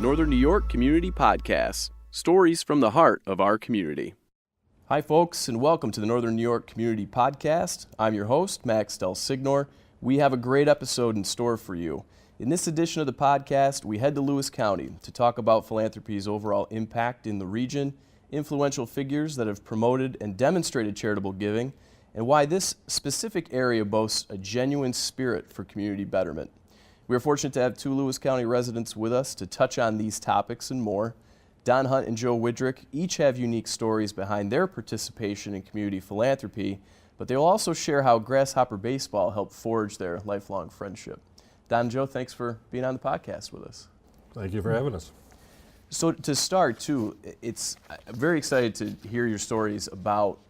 Northern New York Community Podcasts, stories from the heart of our community. Hi folks, and welcome to the Northern New York Community Podcast. I'm your host, Max Del Signor. We have a great episode in store for you. In this edition of the podcast, we head to Lewis County to talk about philanthropy's overall impact in the region, influential figures that have promoted and demonstrated charitable giving, and why this specific area boasts a genuine spirit for community betterment. We are fortunate to have two Lewis County residents with us to touch on these topics and more. Don Hunt and Joe Widrick each have unique stories behind their participation in community philanthropy, but they will also share how Grasshopper Baseball helped forge their lifelong friendship. Don and Joe, thanks for being on the podcast with us. Thank you for having us. So to start, too, I'm very excited to hear your stories about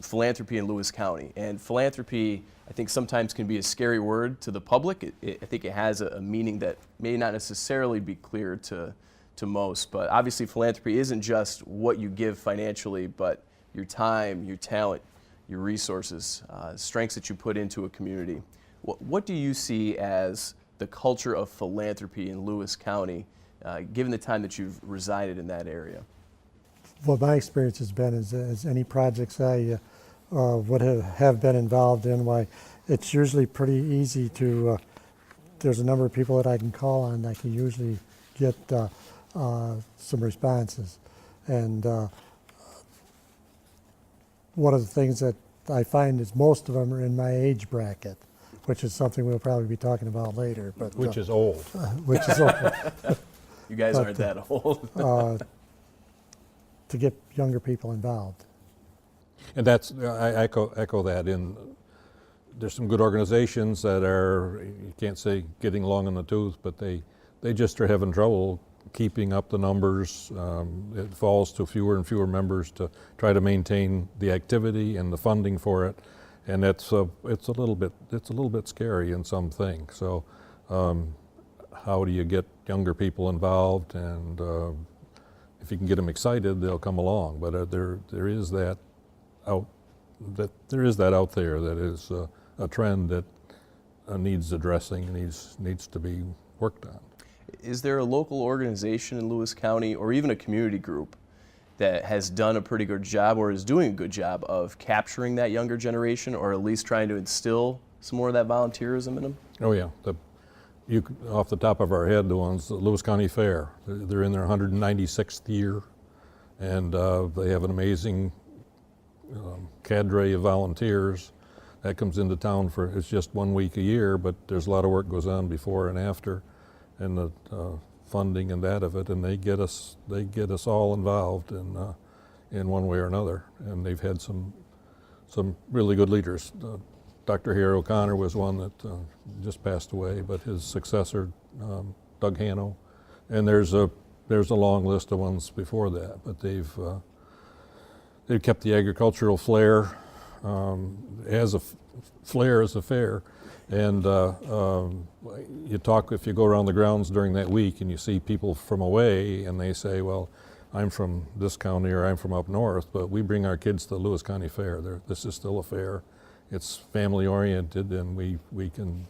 philanthropy in Lewis County. And philanthropy, I think, sometimes can be a scary word to the public. I think it has a meaning that may not necessarily be clear to most. But obviously, philanthropy isn't just what you give financially, but your time, your talent, your resources, strengths that you put into a community. What do you see as the culture of philanthropy in Lewis County, given the time that you've resided in that area? What my experience has been is any projects I would have been involved in, why it's usually pretty easy to, there's a number of people that I can call on that can usually get some responses. And one of the things that I find is most of them are in my age bracket, which is something we'll probably be talking about later. But which is old. Which is old. You guys aren't that old. To get younger people involved. And that's, I echo that. There's some good organizations that are, you can't say getting long in the tooth, but they just are having trouble keeping up the numbers. It falls to fewer and fewer members to try to maintain the activity and the funding for it, and it's a little bit scary in some things. So, how do you get younger people involved? And if you can get them excited, they'll come along. But there is that out there that is a trend that needs addressing, needs to be worked on. Is there a local organization in Lewis County, or even a community group, that has done a pretty good job or is doing a good job of capturing that younger generation, or at least trying to instill some more of that volunteerism in them? Oh yeah, off the top of our head, the Lewis County Fair, they're in their 196th year, and they have an amazing cadre of volunteers that comes into town it's just 1 week a year, but there's a lot of work goes on before and after, and the funding and that of it, and they get us all involved in one way or another, and they've had some really good leaders. Dr. Harry O'Connor was one that just passed away, but his successor, Doug Hanno, and there's a long list of ones before that, but they've kept the agricultural flair as a fair. And if you go around the grounds during that week and you see people from away and they say, well, I'm from this county or I'm from up north, but we bring our kids to the Lewis County Fair. This is still a fair. It's family oriented, and we can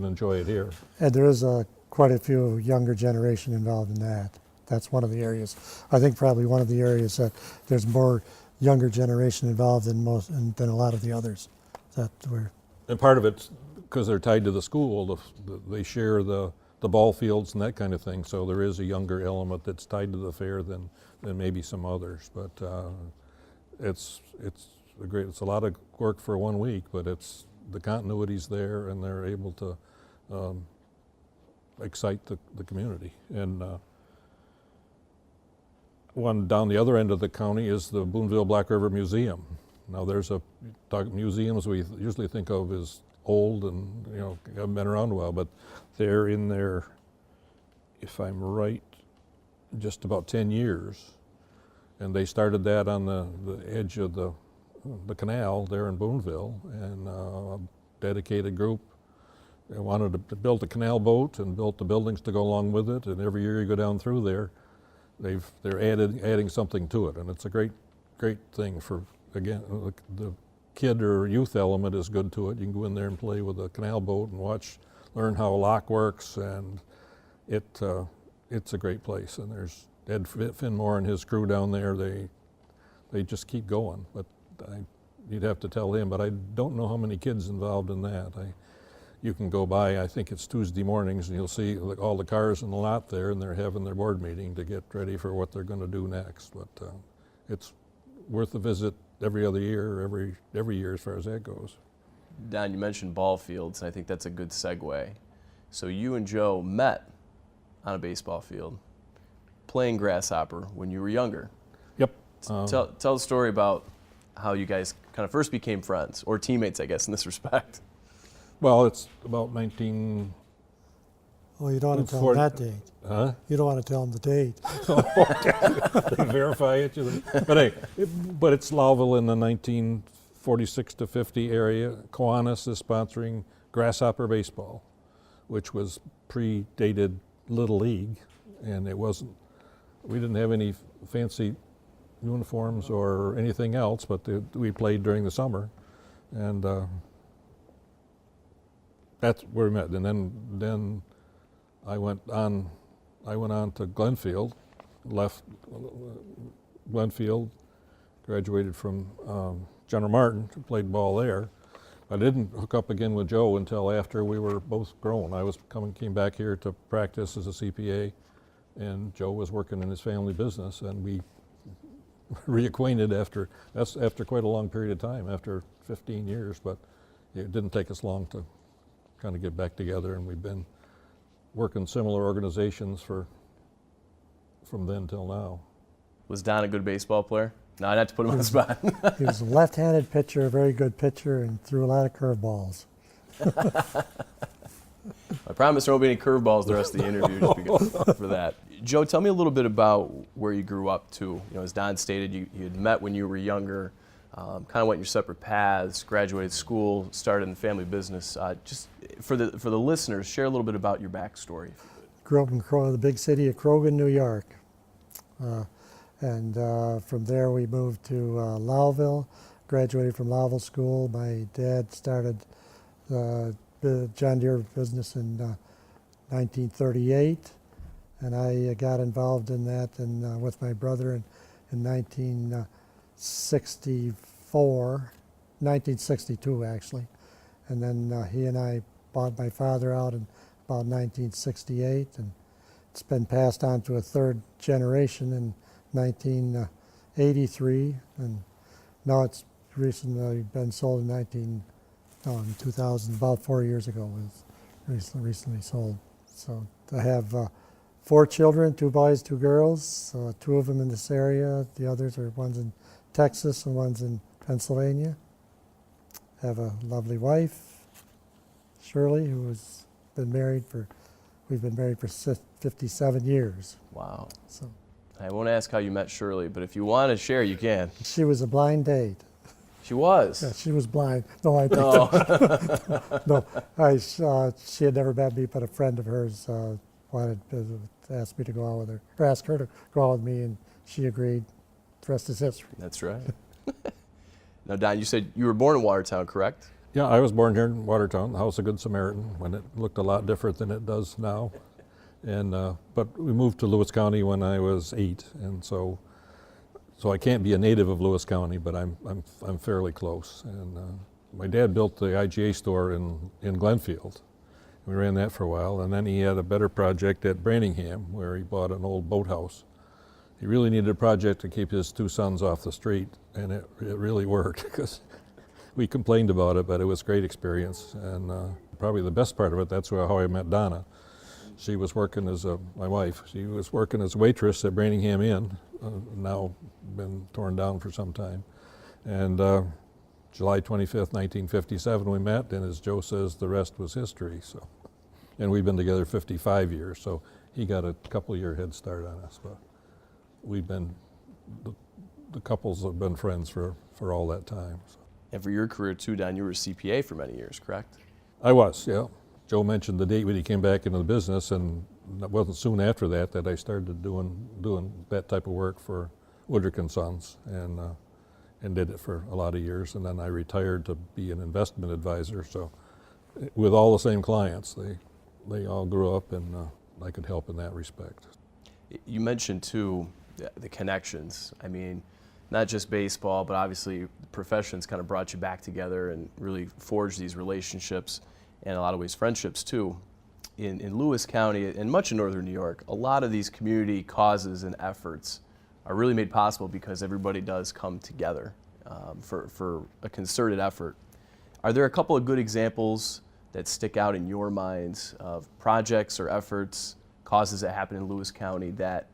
enjoy it here. And there is quite a few younger generation involved in that. That's one of the areas. I think probably one of the areas that there's more younger generation involved than a lot of the others. And part of it's because they're tied to the school. They share the ball fields and that kind of thing. So there is a younger element that's tied to the fair than maybe some others. But it's a lot of work for 1 week, but the continuity's there, and they're able to excite the community. And one down the other end of the county is the Boonville Black River Museum. Now museums we usually think of as old and haven't been around a while, but they're in there, if I'm right, just about 10 years. And they started that on the edge of the canal there in Boonville, and a dedicated group wanted to build a canal boat and built the buildings to go along with it, and every year you go down through there, they're adding something to it, and it's a great thing for, again, the kid or youth element is good to it. You can go in there and play with a canal boat and learn how a lock works, and it's a great place, and there's Ed Finmore and his crew down there. They just keep going, but you'd have to tell him. But I don't know how many kids involved in that. You can go by, I think it's Tuesday mornings, and you'll see all the cars in the lot there, and they're having their board meeting to get ready for what they're going to do next. But it's worth a visit every other year, every year as far as that goes. Don, you mentioned ball fields, and I think that's a good segue. So you and Joe met on a baseball field, playing grasshopper when you were younger. Yep. Tell the story about how you guys kind of first became friends, or teammates, I guess, in this respect. Well, it's about 19... Well, you don't want to tell them that date. Huh? You don't want to tell them the date. Verify it. But hey, but it's Lowville in the 1946 to 50 area. Kiwanis is sponsoring grasshopper baseball, which was predated Little League, and we didn't have any fancy uniforms or anything else, but we played during the summer, and that's where we met. And then I went on to Glenfield, left Glenfield, graduated from General Martin, played ball there. I didn't hook up again with Joe until after we were both grown. I came back here to practice as a CPA, and Joe was working in his family business, and we reacquainted after quite a long period of time, after 15 years, but it didn't take us long to kind of get back together, and we've been working similar organizations from then till now. Was Don a good baseball player? No, not to put him on the spot. He was a left-handed pitcher, a very good pitcher, and threw a lot of curveballs. I promise there won't be any curveballs the rest of the interview just because for that. Joe, tell me a little bit about where you grew up too. As Don stated, you had met when you were younger, kind of went your separate paths, graduated school, started in the family business. Just for the listeners, share a little bit about your backstory. Grew up in the big city of Croghan, New York. And from there we moved to Lowville, graduated from Lowville School. My dad started the John Deere business in 1938, and I got involved in that with my brother in 1962 actually. And then he and I bought my father out in about 1968, and it's been passed on to a third generation in 1983, and now it's recently been sold in 2000, about 4 years ago. It was recently sold. So I have 4 children, 2 boys, 2 girls, 2 of them in this area. The others are one's in Texas and one's in Pennsylvania. I have a lovely wife, Shirley, we've been married for 57 years. Wow. So I won't ask how you met Shirley, but if you want to share, you can. she was a blind date. She was? Yeah, she was blind. No, I think No. no. She had never met me, but a friend of hers wanted to ask me to go out with her, or ask her to go out with me, and she agreed. The rest is history. That's right. Now, Don, you said you were born in Watertown, correct? Yeah, I was born here in Watertown, the House of Good Samaritan, when it looked a lot different than it does now. And but we moved to Lewis County when I was 8, and so I can't be a native of Lewis County, but I'm fairly close. And my dad built the IGA store in Glenfield. We ran that for a while, and then he had a better project at Branningham, where he bought an old boathouse. He really needed a project to keep his 2 sons off the street, and it really worked, because we complained about it, but it was a great experience. And probably the best part of it, that's how I met Donna. She was working as my wife, she was working as a waitress at Branningham Inn, now been torn down for some time. And July 25th, 1957 we met, and as Joe says, the rest was history. So, and we've been together 55 years, so he got a couple-year head start on us. But we've been, the couples have been friends for all that time. So. And for your career too, Don, you were a CPA for many years, correct? I was, yeah. Joe mentioned the date when he came back into the business, and it wasn't soon after that I started doing that type of work for Widrick and Sons, and did it for a lot of years. And then I retired to be an investment advisor. So, with all the same clients, they all grew up, and I could help in that respect. You mentioned too the connections. I mean, not just baseball, but obviously the professions kind of brought you back together and really forged these relationships and in a lot of ways friendships too. In Lewis County and much in northern New York, a lot of these community causes and efforts are really made possible because everybody does come together for a concerted effort. Are there a couple of good examples that stick out in your minds of projects or efforts, causes that happen in Lewis County that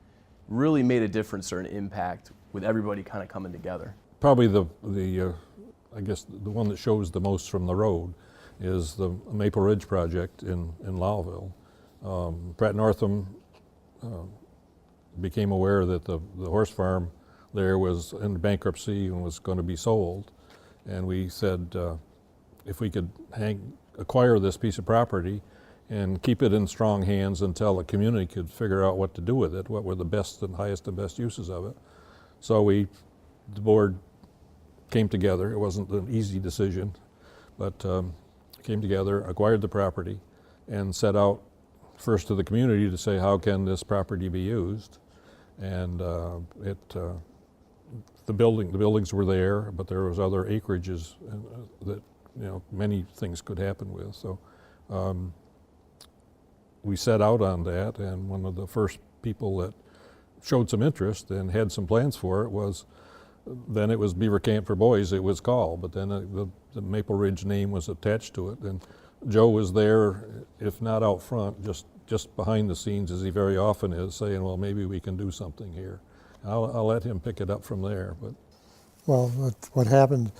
really made a difference or an impact with everybody kind of coming together? Probably I guess the one that shows the most from the road is the Maple Ridge project in Lowville. Pratt-Northam became aware that the horse farm there was in bankruptcy and was going to be sold, and we said if we could acquire this piece of property and keep it in strong hands until the community could figure out what to do with it, what were the best and highest and best uses of it. So the board came together. It wasn't an easy decision, but came together, acquired the property, and set out first to the community to say, how can this property be used? And the buildings were there, but there was other acreages that many things could happen with. So we set out on that, and one of the first people that showed some interest and had some plans for it was Beaver Camp for Boys, it was called, but then the Maple Ridge name was attached to it. And Joe was there, if not out front, just behind the scenes, as he very often is, saying, well, maybe we can do something here. I'll let him pick it up from there. But Well, what happened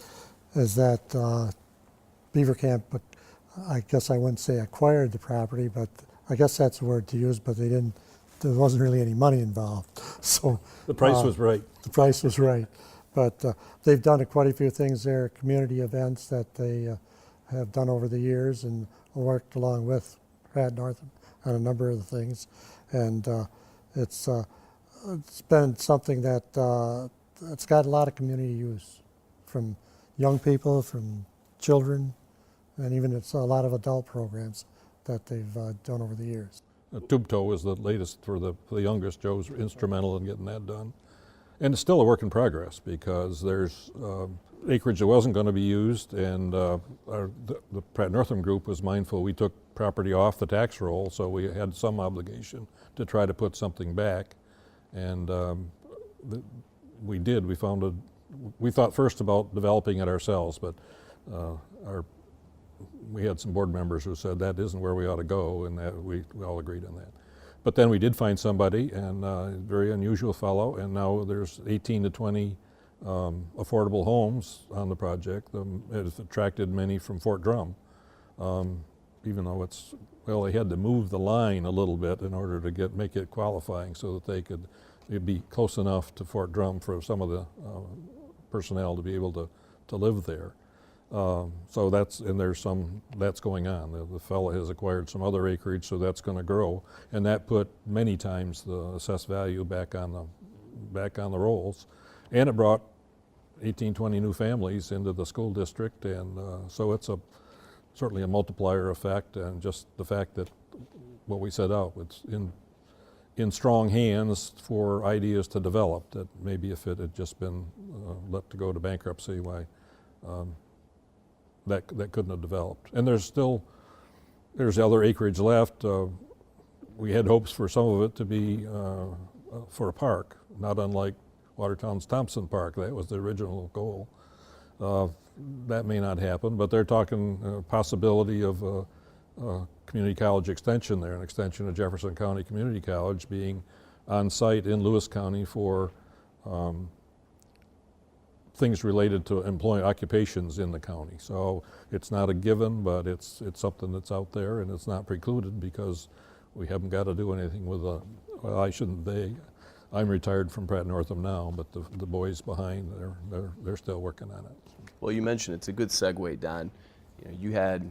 is that Beaver Camp, I guess I wouldn't say acquired the property, but I guess that's the word to use, but they didn't, there wasn't really any money involved. So the price was right. The price was right. But they've done quite a few things there, community events that they have done over the years, and worked along with Pratt-Northam on a number of the things. And it's been something that it's got a lot of community use from young people, from children, and even it's a lot of adult programs that they've done over the years. Tube Toe was the latest for the youngest. Joe's instrumental in getting that done. And it's still a work in progress because there's acreage that wasn't going to be used, and the Pratt-Northam group was mindful. We took property off the tax roll, so we had some obligation to try to put something back. And we did. We thought first about developing it ourselves, but we had some board members who said that isn't where we ought to go, and that we all agreed on that. But then we did find somebody, and a very unusual fellow, and now there's 18 to 20 affordable homes on the project. It's attracted many from Fort Drum, even though they had to move the line a little bit in order to make it qualifying so that it'd be close enough to Fort Drum for some of the personnel to be able to live there. So that's going on. The fellow has acquired some other acreage, so that's going to grow, and that put many times the assessed value back on the rolls, and it brought 18, 20 new families into the school district, and so it's certainly a multiplier effect, and just the fact that what we set out, it's in strong hands for ideas to develop. That maybe if it had just been let to go to bankruptcy, why. That couldn't have developed. And there's other acreage left. We had hopes for some of it to be for a park, not unlike Watertown's Thompson Park. That was the original goal. That may not happen, but they're talking possibility of a community college extension there, an extension of Jefferson County Community College being on site in Lewis County for things related to occupations in the county. So it's not a given, but it's something that's out there, and it's not precluded because we haven't got to do anything with I'm retired from Pratt-Northam now, but the boys behind, they're still working on it. Well, you mentioned it's a good segue, Don. You had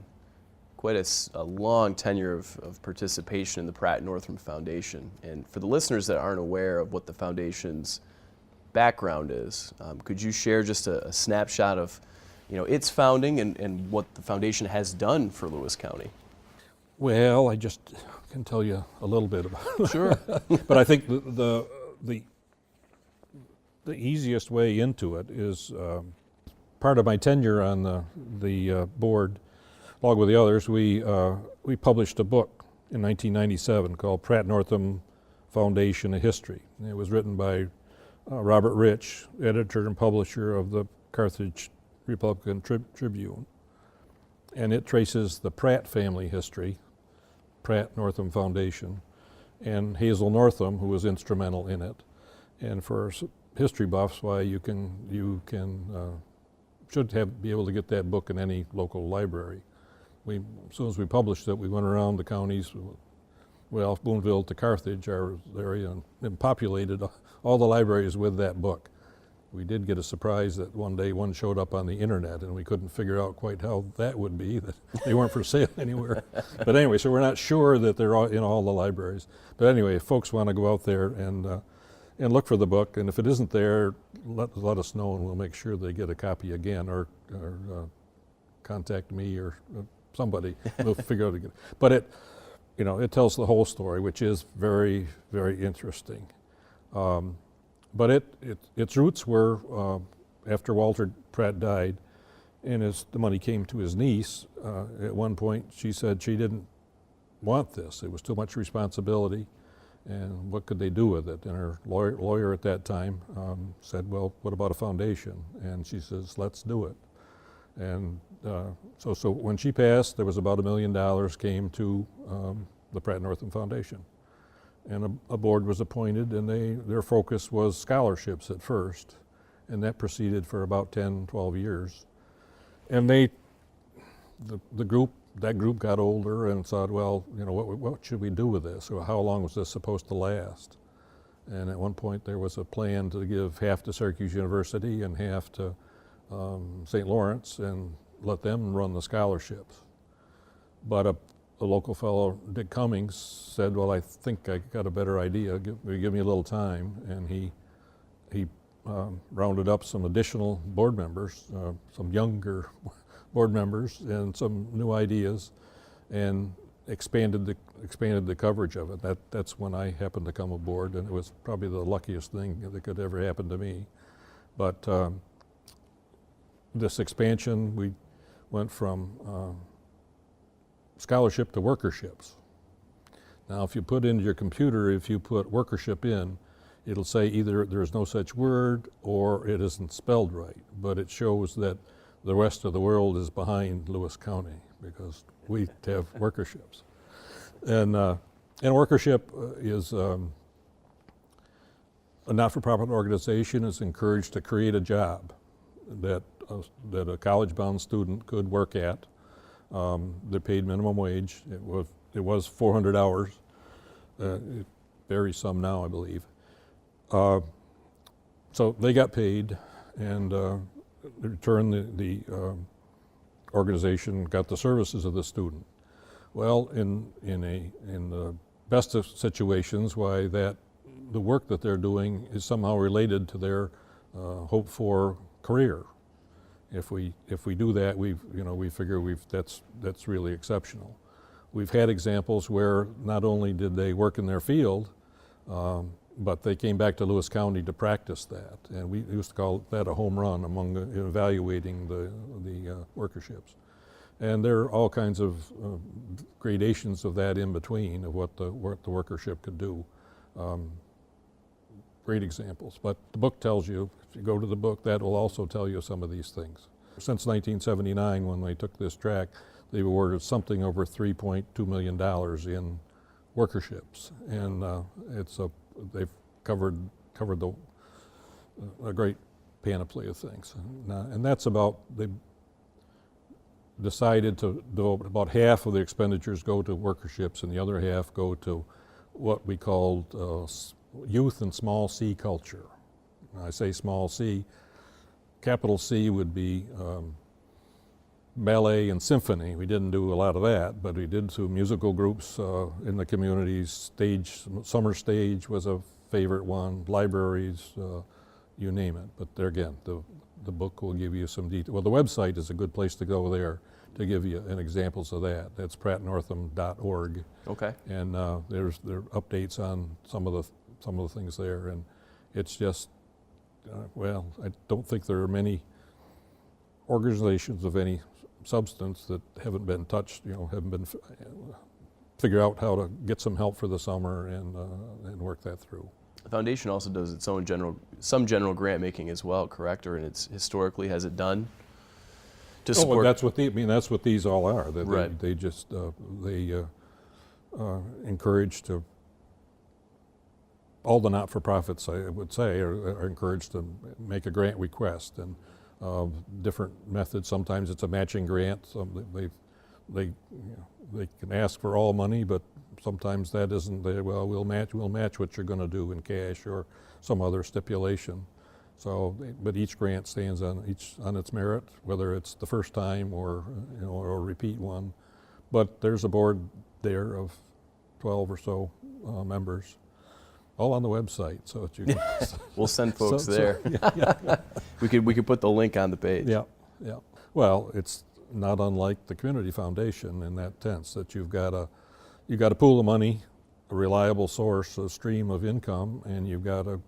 quite a long tenure of participation in the Pratt-Northam Foundation, and for the listeners that aren't aware of what the foundation's background is, could you share just a snapshot of its founding and what the foundation has done for Lewis County? Well, I just can tell you a little bit about it. Sure. But I think the easiest way into it is part of my tenure on the board, along with the others. We published a book in 1997 called Pratt-Northam Foundation: A History. And it was written by Robert Rich, editor and publisher of the Carthage Republican Tribune. And it traces the Pratt family history, Pratt-Northam Foundation, and Hazel Northam, who was instrumental in it. And for history buffs, why you should be able to get that book in any local library. As soon as we published it, we went around the counties, well, Boonville to Carthage, our area, and populated all the libraries with that book. We did get a surprise that one day one showed up on the internet, and we couldn't figure out quite how that would be, that they weren't for sale anywhere. But anyway, so we're not sure that they're all in all the libraries. But anyway, if folks want to go out there and look for the book, and if it isn't there, let us know, and we'll make sure they get a copy again, or contact me or somebody. We'll figure out to get it. But it tells the whole story, which is very, very interesting. But its roots were after Walter Pratt died, and as the money came to his niece, at one point she said she didn't want this. It was too much responsibility, and what could they do with it? And her lawyer at that time said, well, what about a foundation? And she says, let's do it. And so when she passed, there was about $1 million came to the Pratt-Northam Foundation. And a board was appointed, and their focus was scholarships at first, and that proceeded for about 10, 12 years. And that group got older and thought, well, what should we do with this? Or how long was this supposed to last? And at one point there was a plan to give half to Syracuse University and half to St. Lawrence and let them run the scholarships. But a local fellow, Dick Cummings, said, well, I think I got a better idea. Give me a little time. And he rounded up some additional board members, some younger board members, and some new ideas, and expanded the coverage of it. That's when I happened to come aboard, and it was probably the luckiest thing that could ever happen to me. But this expansion, we went from scholarship to workerships. Now, if you put into your computer, if you put workership in, it'll say either there is no such word or it isn't spelled right, but it shows that the rest of the world is behind Lewis County because we have workerships. And workership is a not-for-profit organization is encouraged to create a job that a college-bound student could work at. They're paid minimum wage. It was 400 hours. It varies some now, I believe. So they got paid, and in return the organization got the services of the student. Well, in the best of situations, why the work that they're doing is somehow related to their hoped for career. If we do that, we figure that's really exceptional. We've had examples where not only did they work in their field, but they came back to Lewis County to practice that, and we used to call that a home run among evaluating the workerships. And there are all kinds of gradations of that in between of what the workership could do. Great examples, but the book tells you, if you go to the book, that will also tell you some of these things. Since 1979, when they took this track, they've awarded something over $3.2 million in workerships, and they've covered a great panoply of things. And that's they decided to devote about half of the expenditures go to workerships, and the other half go to what we called youth and small C culture. I say small C, capital C would be ballet and symphony. We didn't do a lot of that, but we did some musical groups in the communities. Summer stage was a favorite one, libraries, you name it. But there again, the book will give you some detail. Well, the website is a good place to go there to give you an examples of that. That's Pratt-Northam.org. Okay. And there are updates on some of the things there, and it's just well, I don't think there are many organizations of any substance that haven't been touched, haven't been figure out how to get some help for the summer and work that through. The foundation also does its own some general grant making as well, correct? Or it's historically has it done to support? Well, that's what these all are. Right. They just encourage to. All the not-for-profits, I would say, are encouraged to make a grant request, and different methods. Sometimes it's a matching grant. They can ask for all money, but sometimes that isn't. We'll match what you're going to do in cash or some other stipulation. So, but each grant stands on its merit, whether it's the first time or a repeat one. But there's a board there of 12 or so members. All on the website, so that you can. We'll send folks there. Yeah. We could put the link on the page. Yeah. Well, it's not unlike the community foundation in that sense that you've got a pool of money, a reliable source, a stream of income, and you've got a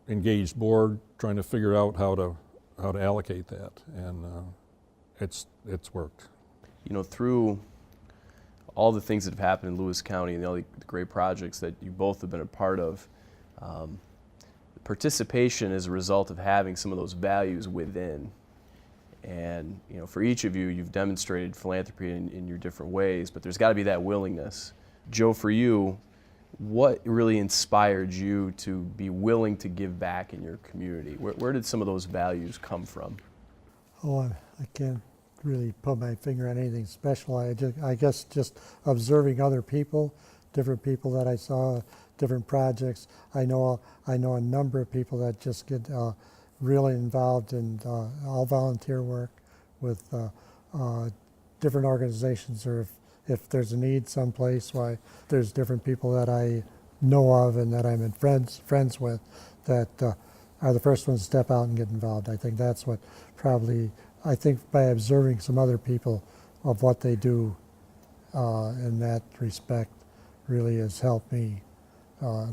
engaged board trying to figure out how to allocate that, and it's worked. Through all the things that have happened in Lewis County and all the great projects that you both have been a part of, participation is a result of having some of those values within. And for each of you, you've demonstrated philanthropy in your different ways, but there's got to be that willingness. Joe, for you, what really inspired you to be willing to give back in your community? Where did some of those values come from? Oh, I can't really put my finger on anything special. I guess just observing other people, different people that I saw, different projects. I know a number of people that just get really involved in all volunteer work with different organizations, or if there's a need someplace, why there's different people that I know of and that I'm friends with that are the first ones to step out and get involved. I think that's what I think by observing some other people of what they do in that respect really has helped me.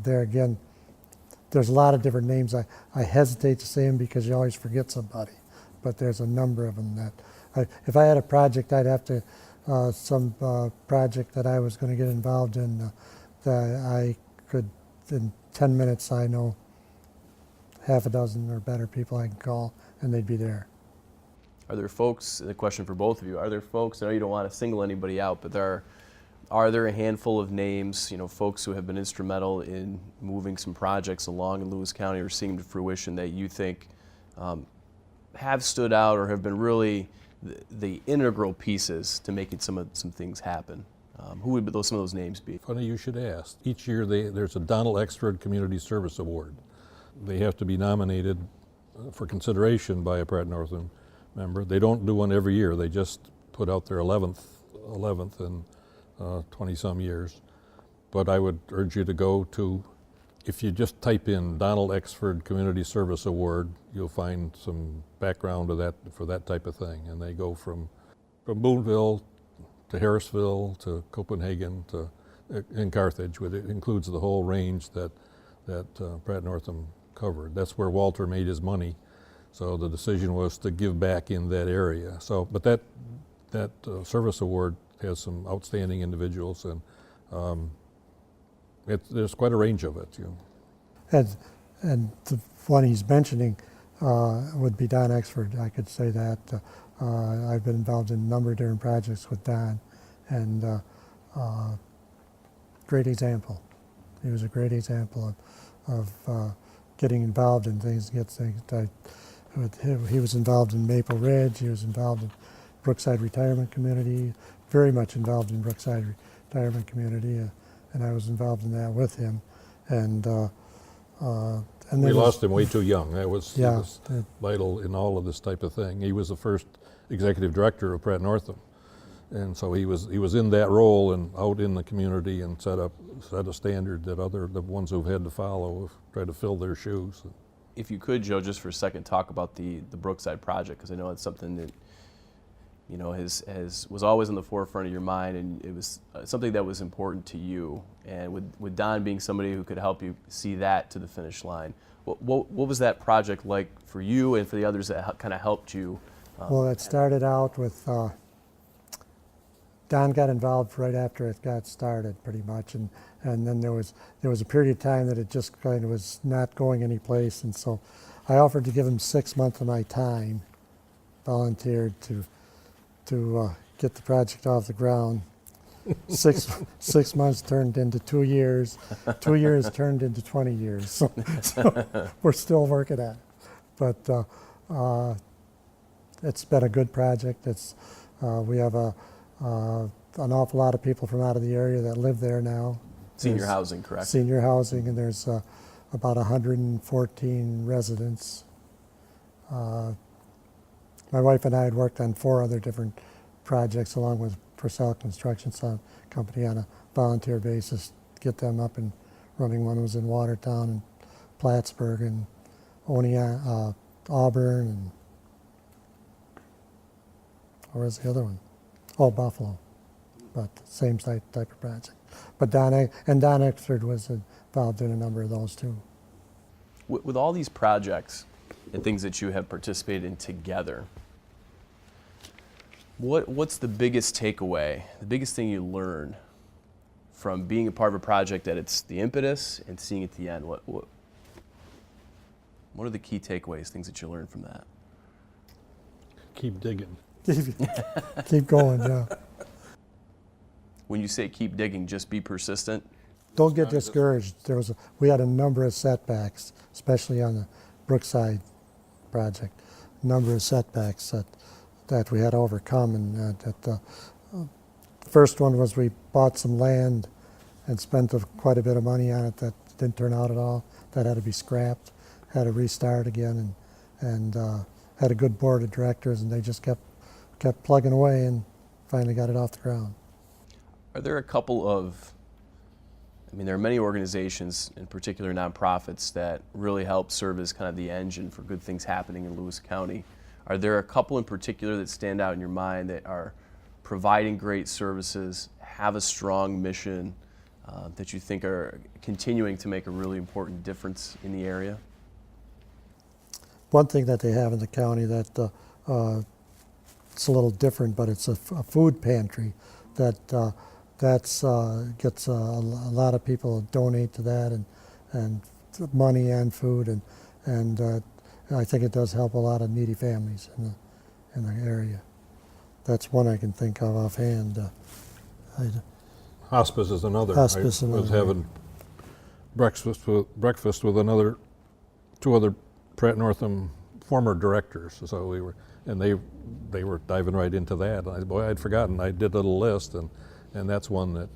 There again, there's a lot of different names. I hesitate to say them because you always forget somebody, but there's a number of them that if I had a project, I'd have to, some project that I was going to get involved in that I could, in 10 minutes, I know half a dozen or better people I can call and they'd be there. Are there folks, the question for both of you, are there folks, I know you don't want to single anybody out, but are there a handful of names, folks who have been instrumental in moving some projects along in Lewis County or seeing them to fruition that you think have stood out or have been really the integral pieces to making some things happen? Who would some of those names be? Funny you should ask. Each year there's a Donald Exford Community Service Award. They have to be nominated for consideration by a Pratt-Northam member. They don't do one every year. They just put out their 11th in 20-some years. But I would urge you to go to, if you just type in Donald Exford Community Service Award, you'll find some background for that type of thing. And they go from Boonville to Harrisville to Copenhagen to in Carthage. It includes the whole range that Pratt-Northam covered. That's where Walter made his money. So the decision was to give back in that area. So, but that service award has some outstanding individuals, and there's quite a range of it. And the one he's mentioning would be Don Exford. I could say that. I've been involved in a number of different projects with Don, and great example. He was a great example of getting involved in things. He was involved in Maple Ridge. He was involved in Brookside Retirement Community. Very much involved in Brookside Retirement Community, and I was involved in that with him. And we lost him way too young. He was vital in all of this type of thing. He was the first executive director of Pratt-Northam, and so he was in that role and out in the community and set a standard that the ones who've had to follow have tried to fill their shoes. If you could, Joe, just for a second, talk about the Brookside project, because I know it's something that was always in the forefront of your mind, and it was something that was important to you. And with Don being somebody who could help you see that to the finish line, what was that project like for you and for the others that kind of helped you? Well, it started out with Don got involved right after it got started, pretty much, and then there was a period of time that it just kind of was not going anyplace, and so I offered to give him 6 months of my time, volunteered to get the project off the ground. 6 months turned into 2 years. 2 years turned into 20 years. So we're still working at it, but it's been a good project. We have an awful lot of people from out of the area that live there now. Senior housing, correct? Senior housing, and there's about 114 residents. My wife and I had worked on 4 other different projects along with Purcell Construction Company on a volunteer basis to get them up and running. One was in Watertown and Plattsburgh and Auburn, and where was the other one? Oh, Buffalo, but same type of project. But Don Exford was involved in a number of those too. With all these projects and things that you have participated in together, what's the biggest takeaway, the biggest thing you learn from being a part of a project that it's the impetus and seeing it to the end? What are the key takeaways, things that you learned from that? Keep digging. Keep going, yeah. When you say keep digging, just be persistent? Don't get discouraged. We had a number of setbacks, especially on the Brookside project. A number of setbacks that we had to overcome, and the first one was we bought some land and spent quite a bit of money on it that didn't turn out at all. That had to be scrapped, had to restart again, and had a good board of directors, and they just kept plugging away and finally got it off the ground. Are there a couple of, there are many organizations, in particular nonprofits, that really help serve as kind of the engine for good things happening in Lewis County. Are there a couple in particular that stand out in your mind that are providing great services, have a strong mission, that you think are continuing to make a really important difference in the area? One thing that they have in the county that it's a little different, but it's a food pantry that gets a lot of people donate to that, and money and food, and I think it does help a lot of needy families in the area. That's one I can think of offhand. Hospice is another. Hospice, I was having breakfast with 2 other Pratt-Northam former directors. So they were diving right into that. I'd forgotten. I did a little list, and that's one that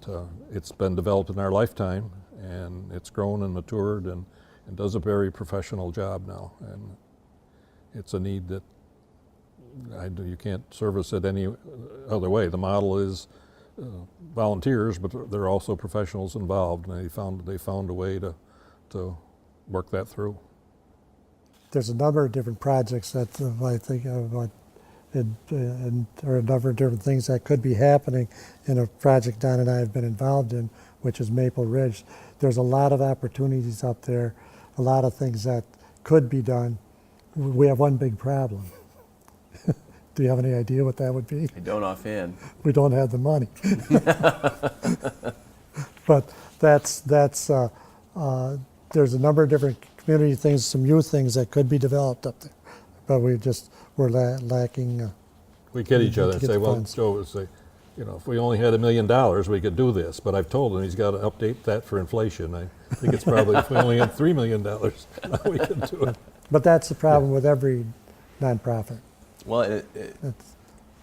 it's been developed in our lifetime, and it's grown and matured and does a very professional job now. And it's a need that you can't service it any other way. The model is volunteers, but there are also professionals involved, and they found a way to work that through. There's a number of different projects that I think of, and there are a number of different things that could be happening in a project Don and I have been involved in, which is Maple Ridge. There's a lot of opportunities up there, a lot of things that could be done. We have one big problem. Do you have any idea what that would be? I don't offhand. We don't have the money. But there's a number of different community things, some youth things that could be developed up there, but we're lacking. We kid each other and say, well, funds. Joe would say, if we only had $1 million, we could do this. But I've told him he's got to update that for inflation. I think it's probably if we only had $3 million, now we could do it. But that's the problem with every nonprofit. Well,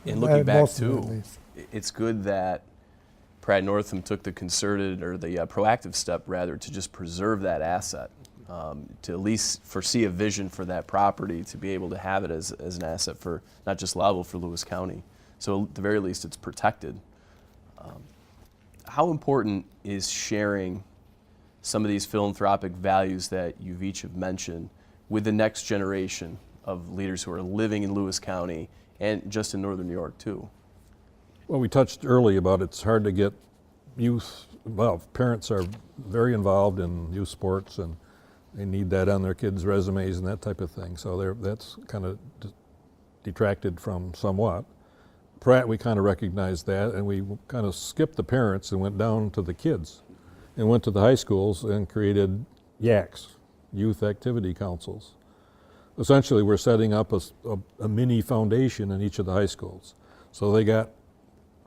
in looking back them, too, it's good that Pratt-Northam took the concerted or the proactive step rather to just preserve that asset, to at least foresee a vision for that property, to be able to have it as an asset for not just Loudville, for Lewis County. So at the very least, it's protected. How important is sharing some of these philanthropic values that you've each have mentioned with the next generation of leaders who are living in Lewis County and just in Northern New York too. Well, we touched early about it's hard to get youth, well, parents are very involved in youth sports and they need that on their kids' resumes and that type of thing. So that's kind of detracted from somewhat. Pratt, we kind of recognized that, and we kind of skipped the parents and went down to the kids and went to the high schools and created YACs, Youth Activity Councils. Essentially, we're setting up a mini foundation in each of the high schools. So they got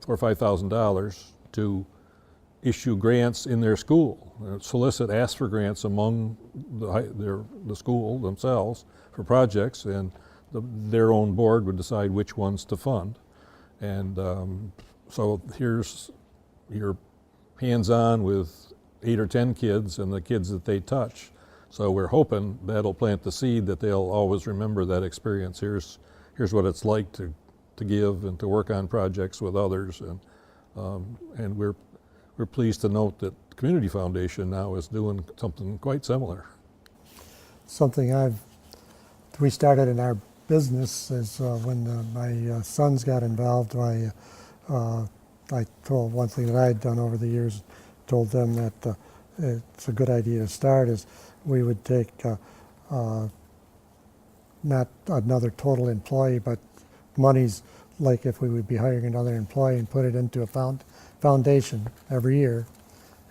$4,000 or $5,000 to issue grants in their school, ask for grants among the school themselves for projects, and their own board would decide which ones to fund. And so here's your hands-on with 8 or 10 kids and the kids that they touch. So we're hoping that'll plant the seed that they'll always remember that experience. Here's what it's like to give and to work on projects with others, and we're pleased to note that the Community Foundation now is doing something quite similar. Something we started in our business is when my sons got involved. I told one thing that I had done over the years, told them that it's a good idea to start is we would take not another total employee, but monies like if we would be hiring another employee and put it into a foundation every year.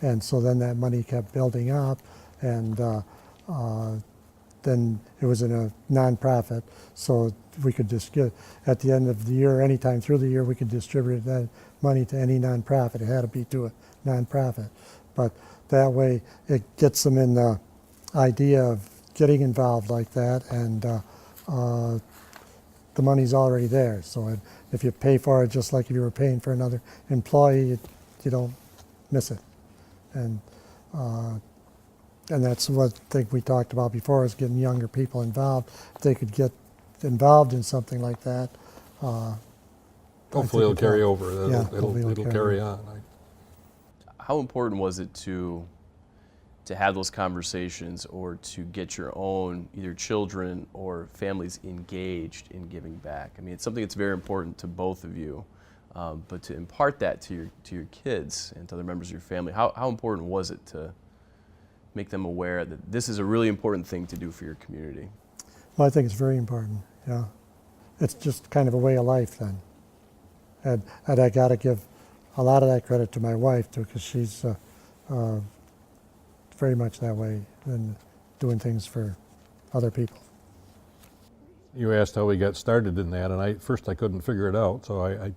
And so then that money kept building up, and then it was in a nonprofit, so we could just get, at the end of the year, anytime through the year, we could distribute that money to any nonprofit. It had to be to a nonprofit. But that way, it gets them in the idea of getting involved like that, and the money's already there. So if you pay for it just like if you were paying for another employee, you don't miss it. And that's what I think we talked about before, is getting younger people involved. If they could get involved in something like that. Hopefully it'll carry over. It'll carry on. How important was it to have those conversations, or to get your own either children or families engaged in giving back? I mean, it's something that's very important to both of you, but to impart that to your kids and to other members of your family, how important was it to make them aware that this is a really important thing to do for your community? Well, I think it's very important, yeah. It's just kind of a way of life then. And I got to give a lot of that credit to my wife too, because she's very much that way, and doing things for other people. You asked how we got started in that, and first I couldn't figure it out, so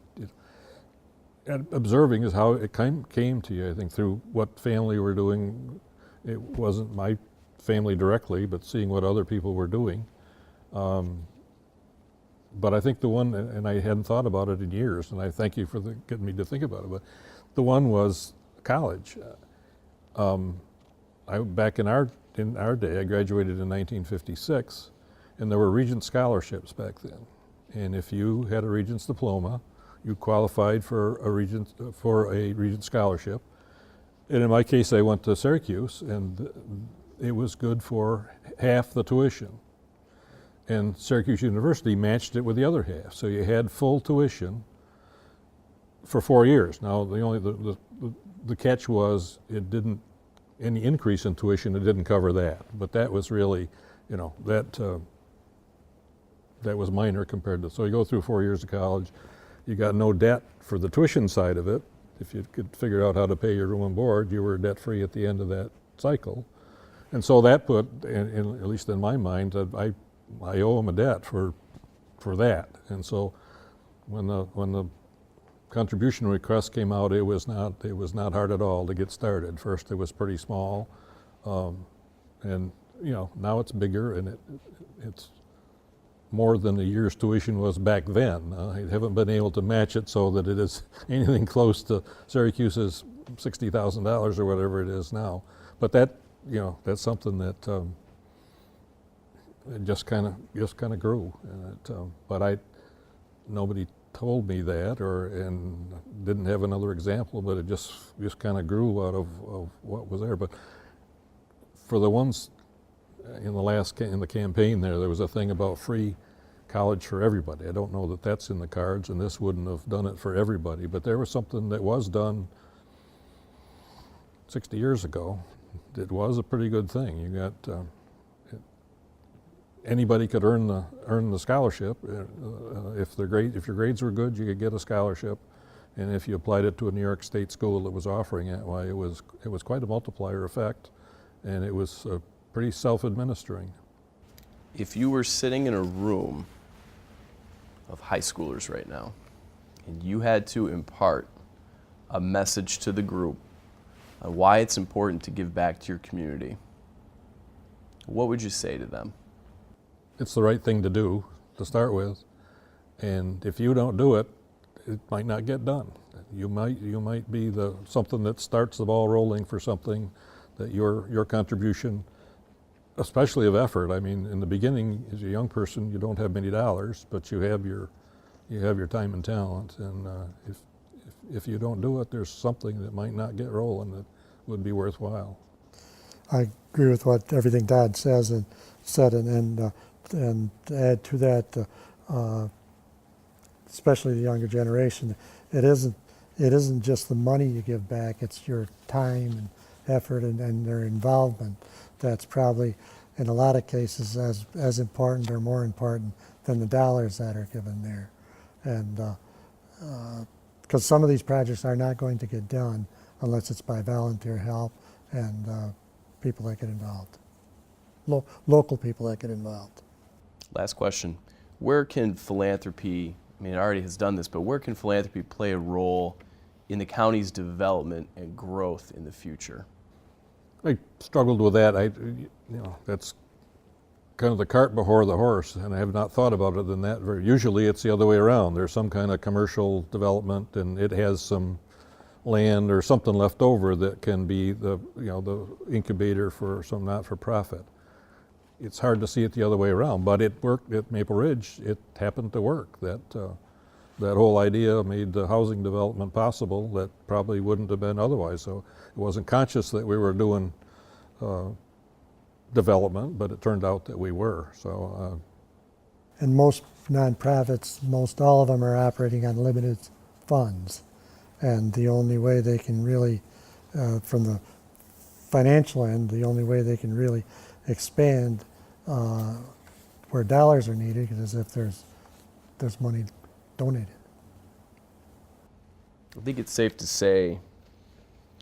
observing is how it came to you, I think, through what family we're doing. It wasn't my family directly, but seeing what other people were doing. But I think the one, and I hadn't thought about it in years, and I thank you for getting me to think about it, but the one was college. Back in our day, I graduated in 1956, and there were Regents scholarships back then. And if you had a Regents diploma, you qualified for a Regents scholarship. And in my case, I went to Syracuse, and it was good for half the tuition. And Syracuse University matched it with the other half. So you had full tuition for 4 years. Now, the catch was any increase in tuition, it didn't cover that. But that was really, that was minor compared to, so you go through 4 years of college, you got no debt for the tuition side of it. If you could figure out how to pay your room and board, you were debt-free at the end of that cycle. And so that put, at least in my mind, I owe them a debt for that. And so when the contribution request came out, it was not hard at all to get started. First, it was pretty small, and now it's bigger, and it's more than a year's tuition was back then. I haven't been able to match it so that it is anything close to Syracuse's $60,000 or whatever it is now. But that's something that it just kind of grew. And but nobody told me that, and didn't have another example. But it just kind of grew out of what was there. But for the ones in the campaign there was a thing about free college for everybody. I don't know that that's in the cards, and this wouldn't have done it for everybody, but there was something that was done 60 years ago. It was a pretty good thing. You got anybody could earn the scholarship. If your grades were good, you could get a scholarship, and if you applied it to a New York State school that was offering it, why, it was quite a multiplier effect, and it was pretty self-administering. If you were sitting in a room of high schoolers right now, and you had to impart a message to the group on why it's important to give back to your community, what would you say to them? It's the right thing to do to start with, and if you don't do it, it might not get done. You might be something that starts the ball rolling for something that your contribution, especially of effort. I mean, in the beginning, as a young person, you don't have many dollars, but you have your time and talent, and if you don't do it, there's something that might not get rolling that would be worthwhile. I agree with everything Todd said, and to add to that, especially the younger generation, it isn't just the money you give back; it's your time and effort and their involvement. That's probably, in a lot of cases, as important or more important than the dollars that are given there, and because some of these projects are not going to get done unless it's by volunteer help and people that get involved, local people that get involved. Last question. Where can philanthropy, I mean, it already has done this, but where can philanthropy play a role in the county's development and growth in the future? I struggled with that. That's kind of the cart before the horse, and I have not thought about it than that. Usually it's the other way around. There's some kind of commercial development, and it has some land or something left over that can be the incubator for some not-for-profit. It's hard to see it the other way around, but it worked at Maple Ridge. It happened to work. That whole idea made the housing development possible that probably wouldn't have been otherwise. So it wasn't conscious that we were doing development, but it turned out that we were. So. And most nonprofits, most all of them are operating on limited funds. And the only way they can really, from the financial end, the only way they can really expand where dollars are needed is if there's money donated. I think it's safe to say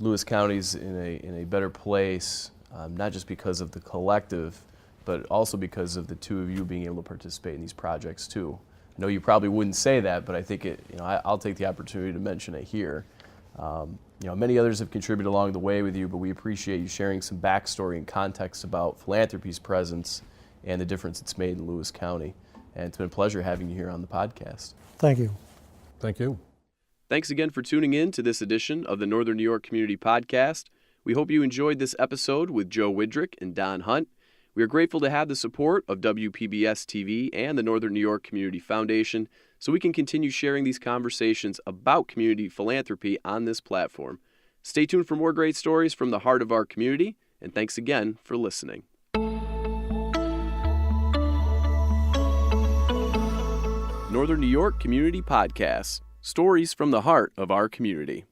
Lewis County's in a better place, not just because of the collective, but also because of the two of you being able to participate in these projects too. I know you probably wouldn't say that, but I think I'll take the opportunity to mention it here. Many others have contributed along the way with you, but we appreciate you sharing some backstory and context about philanthropy's presence and the difference it's made in Lewis County. And it's been a pleasure having you here on the podcast. Thank you. Thank you. Thanks again for tuning in to this edition of the Northern New York Community Podcast. We hope you enjoyed this episode with Joe Widrick and Don Hunt. We are grateful to have the support of WPBS-TV and the Northern New York Community Foundation so we can continue sharing these conversations about community philanthropy on this platform. Stay tuned for more great stories from the heart of our community, and thanks again for listening. Northern New York Community Podcast, stories from the heart of our community.